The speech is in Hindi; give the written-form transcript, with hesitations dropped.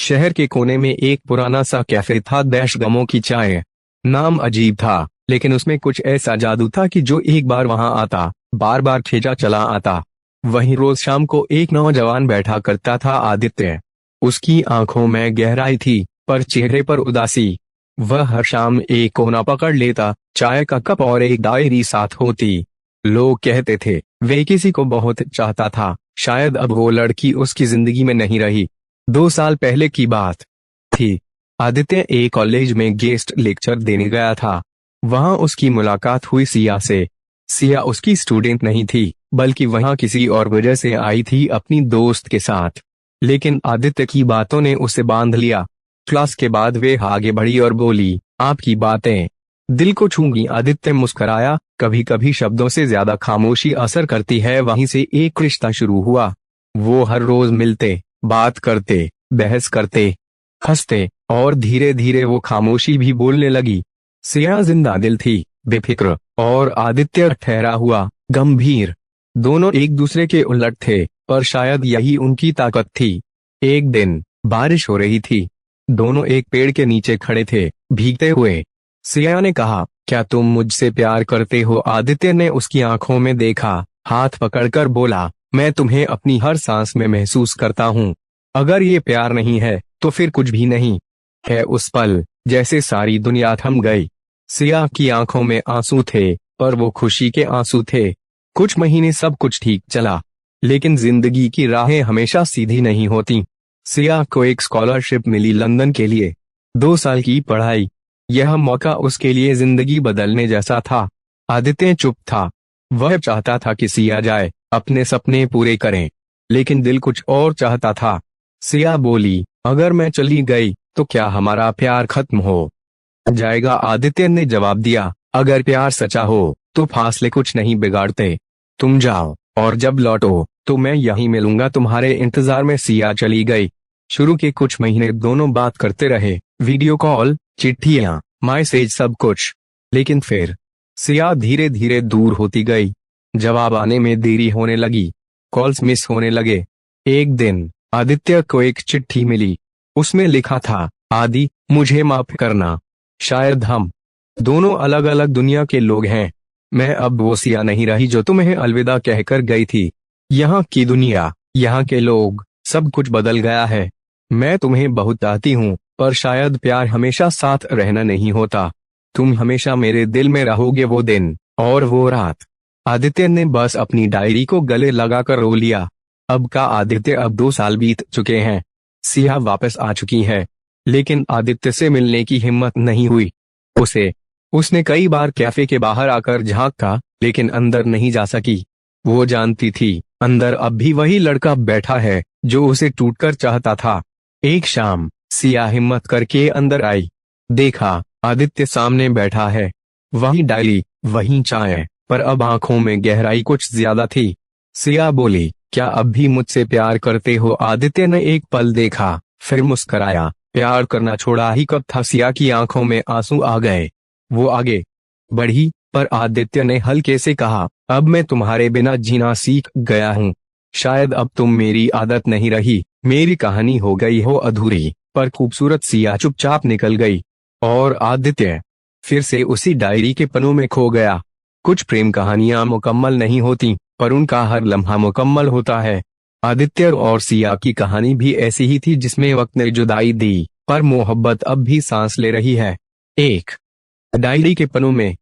शहर के कोने में एक पुराना सा कैफे था, दैश गमों की चाय। नाम अजीब था, लेकिन उसमें कुछ ऐसा जादू था कि जो एक बार वहां आता बार बार खींचा चला आता। वहीं रोज शाम को एक नौजवान बैठा करता था, आदित्य। उसकी आंखों में गहराई थी, पर चेहरे पर उदासी। वह हर शाम एक कोना पकड़ लेता, चाय का कप और एक डायरी साथ होती। लोग कहते थे वे किसी को बहुत चाहता था। शायद अब वो लड़की उसकी जिंदगी में नहीं रही। 2 साल पहले की बात थी। आदित्य एक कॉलेज में गेस्ट लेक्चर देने गया था। वहां उसकी मुलाकात हुई सिया से। सिया उसकी स्टूडेंट नहीं थी, बल्कि वहां किसी और वजह से आई थी, अपनी दोस्त के साथ। लेकिन आदित्य की बातों ने उसे बांध लिया। क्लास के बाद वे आगे बढ़ी और बोली, आपकी बातें दिल को छूंगी। आदित्य मुस्कुराया, कभी कभी शब्दों से ज्यादा खामोशी असर करती है। वहीं से एक रिश्ता शुरू हुआ। वो हर रोज मिलते, बात करते, बहस करते, हंसते, और धीरे धीरे वो खामोशी भी बोलने लगी। सिया जिंदा दिल थी, बेफिक्र, और आदित्य ठहरा हुआ, गंभीर। दोनों एक दूसरे के उलट थे, पर शायद यही उनकी ताकत थी। एक दिन बारिश हो रही थी। दोनों एक पेड़ के नीचे खड़े थे, भीगते हुए। सिया ने कहा, क्या तुम मुझसे प्यार करते हो? आदित्य ने उसकी आंखों में देखा, हाथ पकड़कर बोला, मैं तुम्हें अपनी हर सांस में महसूस करता हूँ। अगर ये प्यार नहीं है तो फिर कुछ भी नहीं है। उस पल जैसे सारी दुनिया थम गई। सिया की आंखों में आंसू थे, पर वो खुशी के आंसू थे। कुछ महीने सब कुछ ठीक चला, लेकिन जिंदगी की राहें हमेशा सीधी नहीं होती। सिया को एक स्कॉलरशिप मिली लंदन के लिए। 2 साल की पढ़ाई। यह मौका उसके लिए जिंदगी बदलने जैसा था। आदित्य चुप था। वह चाहता था कि सिया जाए, अपने सपने पूरे करें, लेकिन दिल कुछ और चाहता था। सिया बोली, अगर मैं चली गई तो क्या हमारा प्यार खत्म हो जाएगा? आदित्य ने जवाब दिया, अगर प्यार सच्चा हो तो फासले कुछ नहीं बिगाड़ते। तुम जाओ, और जब लौटो तो मैं यहीं मिलूंगा तुम्हारे इंतजार में। सिया चली गई। शुरू के कुछ महीने दोनों बात करते रहे, वीडियो कॉल, चिट्ठियां, मैसेज, सब कुछ। लेकिन फिर सिया धीरे धीरे दूर होती गई। जवाब आने में देरी होने लगी, कॉल्स मिस होने लगे। एक दिन आदित्य को एक चिट्ठी मिली। उसमें लिखा था, आदि, मुझे माफ करना। शायद हम दोनों अलग अलग दुनिया के लोग हैं। मैं अब वो सिया नहीं रही जो तुम्हें अलविदा कहकर गई थी। यहाँ की दुनिया, यहाँ के लोग, सब कुछ बदल गया है। मैं तुम्हें बहुत चाहती हूँ, पर शायद प्यार हमेशा साथ रहना नहीं होता। तुम हमेशा मेरे दिल में रहोगे, वो दिन और वो रात। आदित्य ने बस अपनी डायरी को गले लगाकर रो लिया। अब का आदित्य, अब 2 साल बीत चुके हैं। सिया वापस आ चुकी है, लेकिन आदित्य से मिलने की हिम्मत नहीं हुई। उसने कई बार कैफे के बाहर आकर झांका, लेकिन अंदर नहीं जा सकी। वो जानती थी, अंदर अब भी वही लड़का बैठा है जो उसे टूटकर चाहता था। एक शाम सिया हिम्मत करके अंदर आई। देखा, आदित्य सामने बैठा है। वही डायरी, वही चाय, पर अब आंखों में गहराई कुछ ज्यादा थी। सिया बोली, क्या अब भी मुझसे प्यार करते हो? आदित्य ने एक पल देखा, फिर मुस्कराया। प्यार करना छोड़ा ही कब था? सिया की आंखों में आंसू आ गए। वो आगे बढ़ी, पर आदित्य ने हल्के से कहा, अब मैं तुम्हारे बिना जीना सीख गया हूँ। शायद अब तुम मेरी आदत नहीं रही। मेरी कहानी हो गई हो अधूरी, पर खूबसूरत। सिया चुपचाप निकल गई, और आदित्य फिर से उसी डायरी के पन्नों में खो गया। कुछ प्रेम कहानियां मुकम्मल नहीं होती, पर उनका हर लम्हा मुकम्मल होता है। आदित्य और सिया की कहानी भी ऐसी ही थी, जिसमें वक्त ने जुदाई दी, पर मोहब्बत अब भी सांस ले रही है। एक डायरी के पन्नों में